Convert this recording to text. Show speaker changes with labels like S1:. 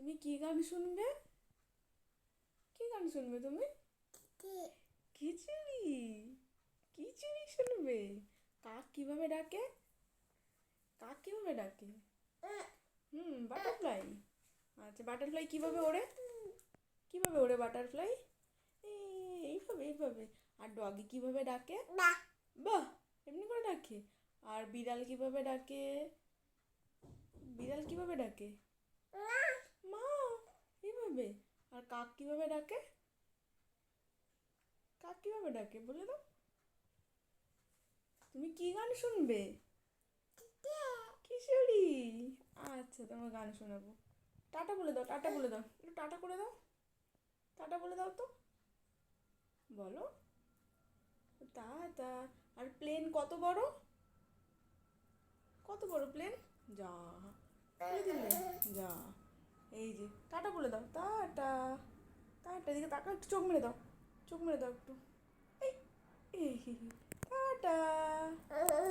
S1: তুমি কি গান শুনবে? কি গান শুনবে তুমি? খিচুড়ি। খিচুড়ি শুনবে? কাক কিভাবে ডাকে? কাক কিভাবে ডাকে? বাটারফ্লাই। আচ্ছা, বাটারফ্লাই কিভাবে ওড়ে? কিভাবে ওড়ে বাটারফ্লাই? এইভাবে এইভাবে। আর ডগি কিভাবে ডাকে? বাহ, এমনি করে ডাকে। আর বিড়াল কিভাবে ডাকে? বিড়াল কিভাবে ডাকে? মা, এইভাবে। আর কাক কিভাবে ডাকে? কাক কিভাবে ডাকে বলে দাও। তুমি কি গান শুনবে? কিশোরী। আচ্ছা, তোমার গান শোনাবো। টাটা বলে দাও, টাটা বলে দাও, একটু টাটা করে দাও। টাটা বলে দাও তো। বলো। টাটা। আর প্লেন কত বড়? কত বড় প্লেন? যা, বলে দিলে। যা। এই যে টাটা বলে দাও, টাটা। টাটা, এদিকে তাকাও, একটু চোখ মেরে দাও। চোখ মেরে দাও একটু। এই এই টাটা।